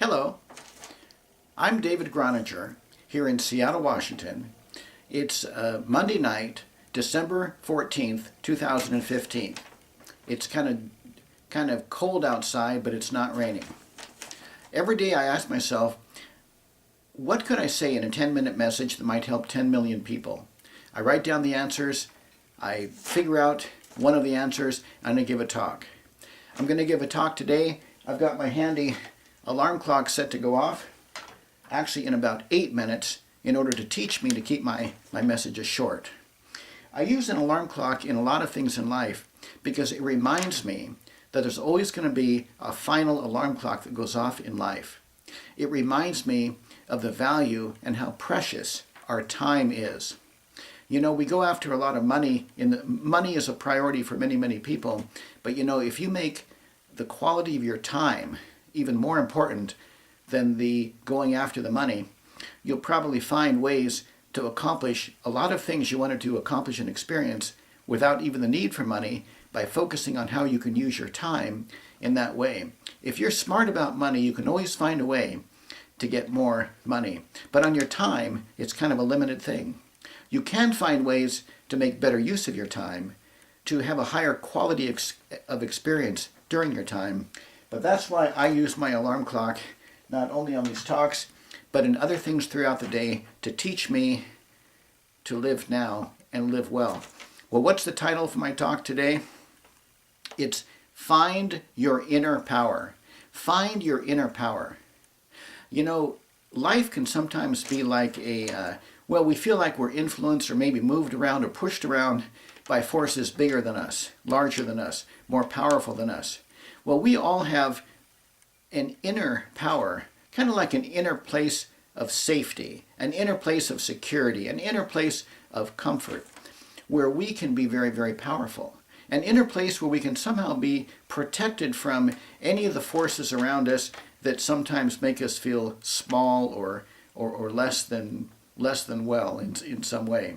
Hello, I'm David Groninger here in Seattle, Washington. It's Monday night, December 14th, 2015. It's kind of cold outside, but it's not raining. Every day I ask myself, what could I say in a 10-minute message that might help 10 million people? I write down the answers, I figure out one of the answers, and I'm going to give a talk. I'm going to give a talk today. I've got my handy alarm clock set to go off, actually in about 8 minutes, in order to teach me to keep my messages short. I use an alarm clock in a lot of things in life because it reminds me that there's always going to be a final alarm clock that goes off in life. It reminds me of the value and how precious our time is. You know, we go after a lot of money. Money is a priority for many, many people. But you know, if you make the quality of your time even more important than the going after the money, you'll probably find ways to accomplish a lot of things you wanted to accomplish and experience without even the need for money, by focusing on how you can use your time in that way. If you're smart about money, you can always find a way to get more money. But on your time, it's kind of a limited thing. You can find ways to make better use of your time, to have a higher quality of experience during your time. But that's why I use my alarm clock, not only on these talks, but in other things throughout the day, to teach me to live now and live well. Well, what's the title for my talk today? It's Find Your Inner Power. Find your inner power. You know, life can sometimes be like we feel like we're influenced or maybe moved around or pushed around by forces bigger than us, larger than us, more powerful than us. Well, we all have an inner power, kind of like an inner place of safety, an inner place of security, an inner place of comfort, where we can be very, very powerful. An inner place where we can somehow be protected from any of the forces around us that sometimes make us feel small or less than well in some way.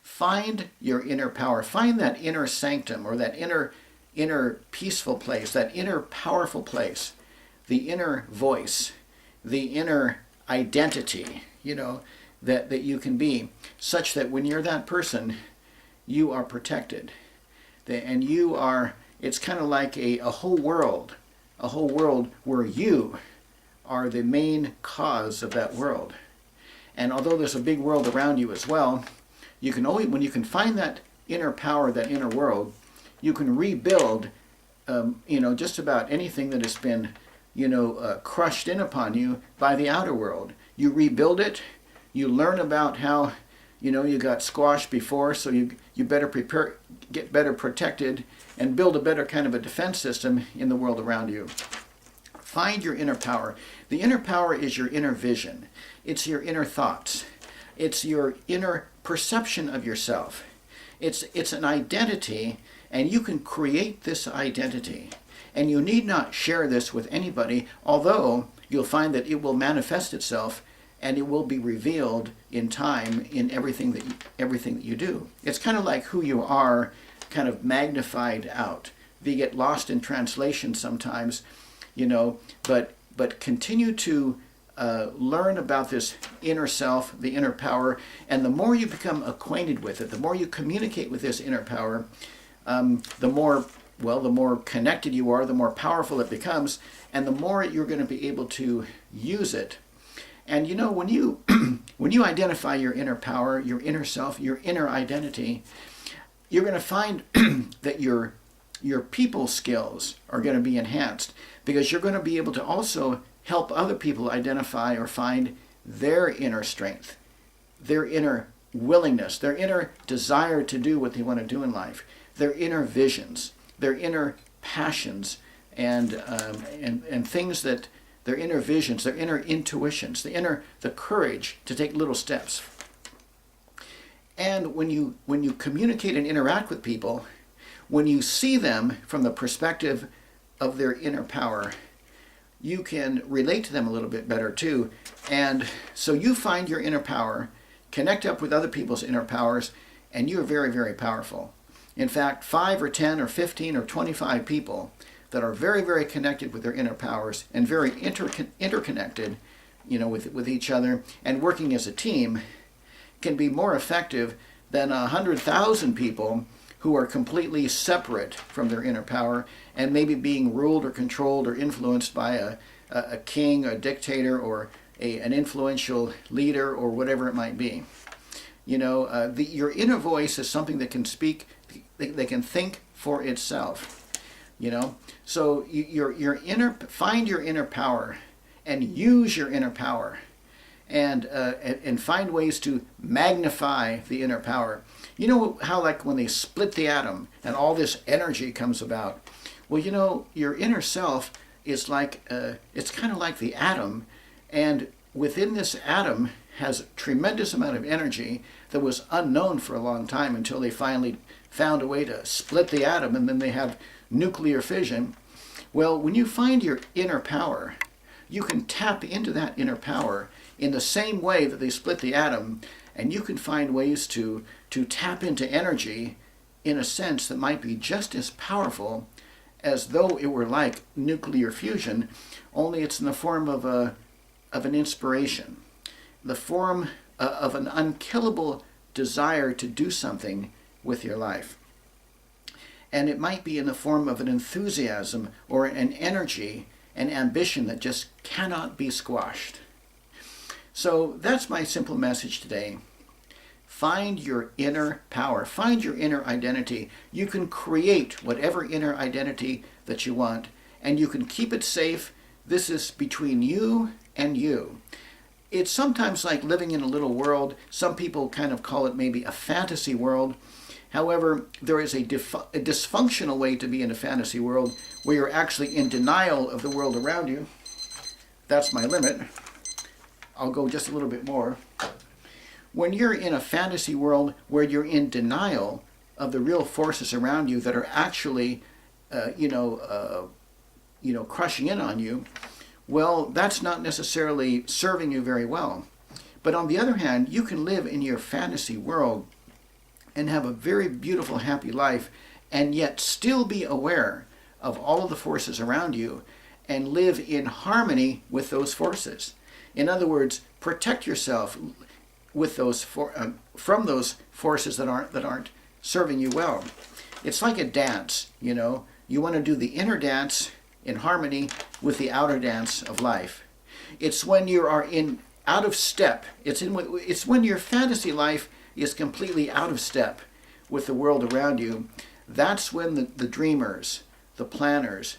Find your inner power. Find that inner sanctum, or that inner peaceful place, that inner powerful place, the inner voice, the inner identity, that you can be, such that when you're that person, you are protected. And it's kind of like a whole world where you are the main cause of that world. And although there's a big world around you as well, when you can find that inner power, that inner world, you can rebuild, just about anything that has been, crushed in upon you by the outer world. You rebuild it. You learn about how, you got squashed before, so you better prepare, get better protected, and build a better kind of a defense system in the world around you. Find your inner power. The inner power is your inner vision. It's your inner thoughts. It's your inner perception of yourself. It's an identity, and you can create this identity. And you need not share this with anybody, although you'll find that it will manifest itself and it will be revealed in time in everything that you do. It's kind of like who you are, kind of magnified out. You get lost in translation sometimes, but continue to learn about this inner self, the inner power, and the more you become acquainted with it, the more you communicate with this inner power, the more connected you are, the more powerful it becomes, and the more you're going to be able to use it. And when you when you identify your inner power, your inner self, your inner identity, you're going to find that your people skills are going to be enhanced, because you're going to be able to also help other people identify or find their inner strength, their inner willingness, their inner desire to do what they want to do in life, their inner visions, their inner passions, and things that their inner visions, their inner intuitions, the courage to take little steps. And when you communicate and interact with people, when you see them from the perspective of their inner power, you can relate to them a little bit better too. And so you find your inner power, connect up with other people's inner powers, and you're very, very powerful. In fact, 5 or 10 or 15 or 25 people that are very, very connected with their inner powers and very interconnected, with each other and working as a team, can be more effective than 100,000 people who are completely separate from their inner power and maybe being ruled or controlled or influenced by a king, a dictator, or an influential leader, or whatever it might be. Your inner voice is something that can speak, that can think for itself. So find your inner power and use your inner power, and find ways to magnify the inner power. You know how, like, when they split the atom and all this energy comes about? Well, your inner self is like, it's kind of like the atom, and within this atom has a tremendous amount of energy that was unknown for a long time until they finally found a way to split the atom, and then they have nuclear fission. Well, when you find your inner power, you can tap into that inner power in the same way that they split the atom, and you can find ways to tap into energy in a sense that might be just as powerful as though it were like nuclear fusion, only it's in the form of an inspiration, the form of an unkillable desire to do something with your life. And it might be in the form of an enthusiasm or an energy, an ambition that just cannot be squashed. So that's my simple message today. Find your inner power. Find your inner identity. You can create whatever inner identity that you want, and you can keep it safe. This is between you and you. It's sometimes like living in a little world. Some people kind of call it maybe a fantasy world. However, there is a dysfunctional way to be in a fantasy world where you're actually in denial of the world around you. That's my limit. I'll go just a little bit more. When you're in a fantasy world where you're in denial of the real forces around you that are actually, crushing in on you, well, that's not necessarily serving you very well. But on the other hand, you can live in your fantasy world and have a very beautiful, happy life, and yet still be aware of all of the forces around you and live in harmony with those forces. In other words, protect yourself with those from those forces that aren't serving you well. It's like a dance, You want to do the inner dance in harmony with the outer dance of life. It's when you are out of step. It's when your fantasy life is completely out of step with the world around you. That's when the dreamers, the planners,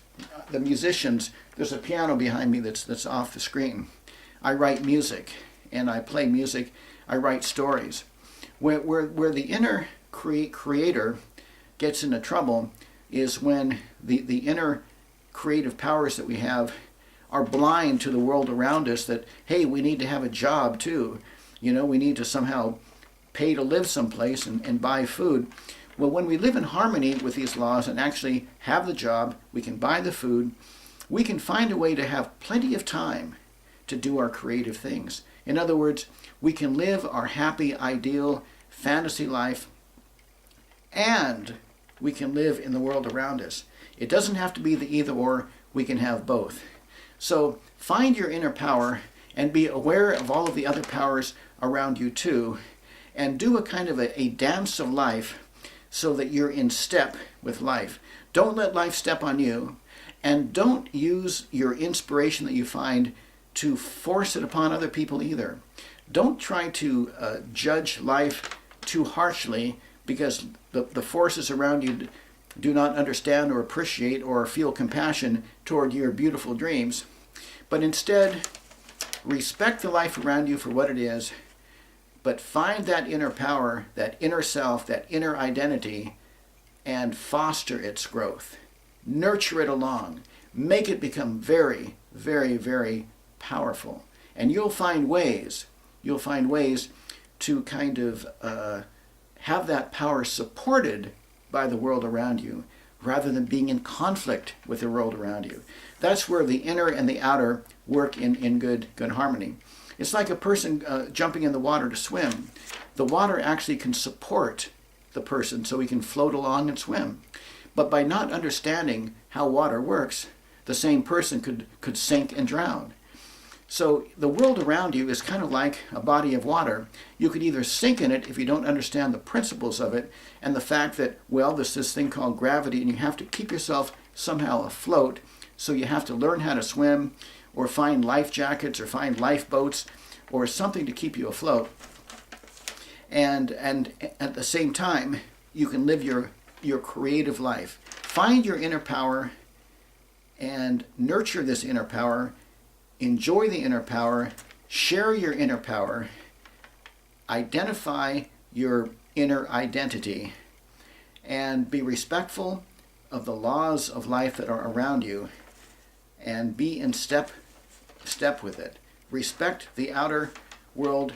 the musicians. There's a piano behind me that's off the screen. I write music, and I play music. I write stories. Where the inner creator gets into trouble is when the inner creative powers that we have are blind to the world around us, that, hey, we need to have a job too. We need to somehow pay to live someplace and buy food. Well, when we live in harmony with these laws and actually have the job, we can buy the food, we can find a way to have plenty of time to do our creative things. In other words, we can live our happy, ideal, fantasy life, and we can live in the world around us. It doesn't have to be the either or, we can have both. So find your inner power and be aware of all of the other powers around you too, and do a kind of a dance of life so that you're in step with life. Don't let life step on you, and don't use your inspiration that you find to force it upon other people either. Don't try to judge life too harshly because the forces around you do not understand or appreciate or feel compassion toward your beautiful dreams. But instead, respect the life around you for what it is, but find that inner power, that inner self, that inner identity, and foster its growth. Nurture it along. Make it become very, very, very powerful. And you'll find ways to kind of have that power supported by the world around you, rather than being in conflict with the world around you. That's where the inner and the outer work in good harmony. It's like a person jumping in the water to swim. The water actually can support the person so he can float along and swim. But by not understanding how water works, the same person could sink and drown. So the world around you is kind of like a body of water. You could either sink in it if you don't understand the principles of it and the fact that, well, there's this thing called gravity and you have to keep yourself somehow afloat. So you have to learn how to swim or find life jackets or find lifeboats or something to keep you afloat. And at the same time, you can live your creative life. Find your inner power and nurture this inner power. Enjoy the inner power, share your inner power, identify your inner identity, and be respectful of the laws of life that are around you, and be in step with it. Respect the outer world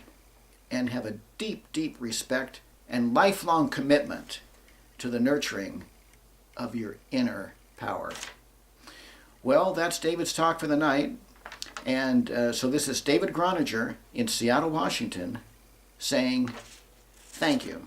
and have a deep, deep respect and lifelong commitment to the nurturing of your inner power. Well, that's David's talk for the night. And so this is David Groninger in Seattle, Washington, saying thank you.